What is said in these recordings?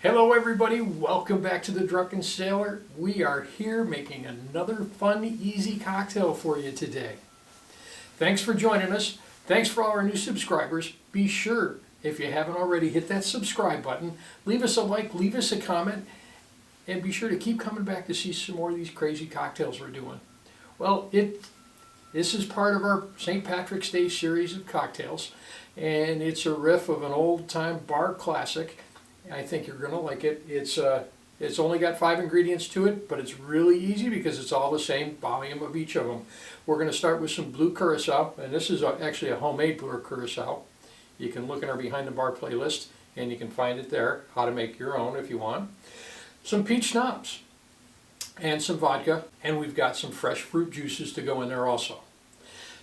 Hello everybody, welcome back to the Drunken Sailor. We are here making another fun, easy cocktail for you today. Thanks for joining us. Thanks for all our new subscribers. Be sure, if you haven't already, hit that subscribe button. Leave us a like, leave us a comment, and be sure to keep coming back to see some more of these crazy cocktails we're doing. Well, this is part of our St. Patrick's Day series of cocktails, and it's a riff of an old-time bar classic. I think you're going to like it. It's only got 5 ingredients to it, but it's really easy because it's all the same volume of each of them. We're going to start with some Blue Curacao, and this is actually a homemade Blue Curacao. You can look in our Behind the Bar playlist, and you can find it there, how to make your own if you want. Some Peach Schnapps, and some vodka, and we've got some fresh fruit juices to go in there also.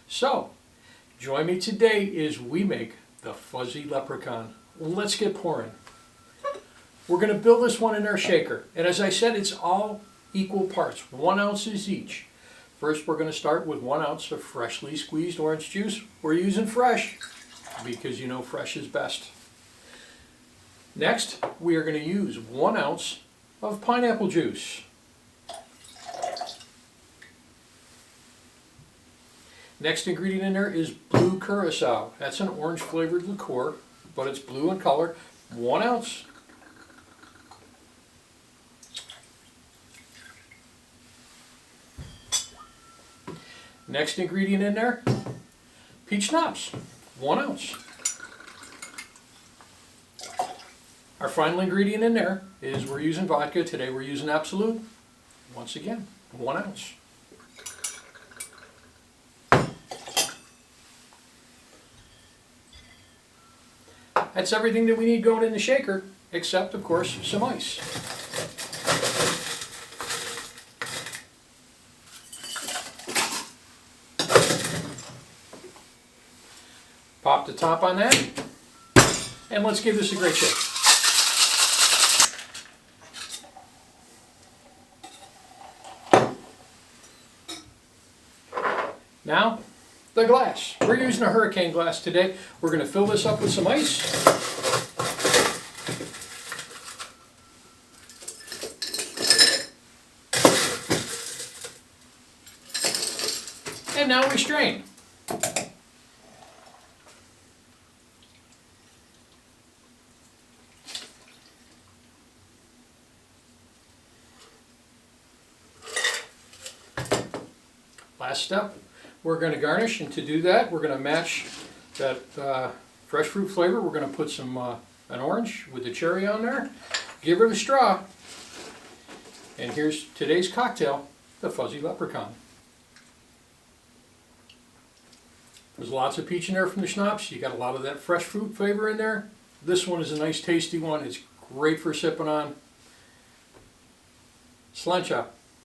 So, join me today as we make the Fuzzy Leprechaun. Let's get pouring. We're going to build this one in our shaker, and as I said, it's all equal parts, 1 ounces each. First, we're going to start with 1 ounce of freshly squeezed orange juice. We're using fresh because you know fresh is best. Next, we are going to use 1 ounce of pineapple juice. Next ingredient in there is Blue Curacao. That's an orange flavored liqueur, but it's blue in color. 1 ounce. Next ingredient in there, Peach Schnapps, 1 ounce. Our final ingredient in there is we're using vodka. Today we're using Absolute. Once again, 1 ounce. That's everything that we need going in the shaker, except, of course, some ice. Pop the top on that, and let's give this a great shake. Now, the glass. We're using a hurricane glass today. We're going to fill this up with some ice. And now we strain. Last step, we're going to garnish, and to do that we're going to match that fresh fruit flavor. We're going to put some an orange with the cherry on there, give her a straw, and here's today's cocktail, the Fuzzy Leprechaun. There's lots of peach in there from the schnapps. You got a lot of that fresh fruit flavor in there. This one is a nice tasty one. It's great for sipping on. Slancha.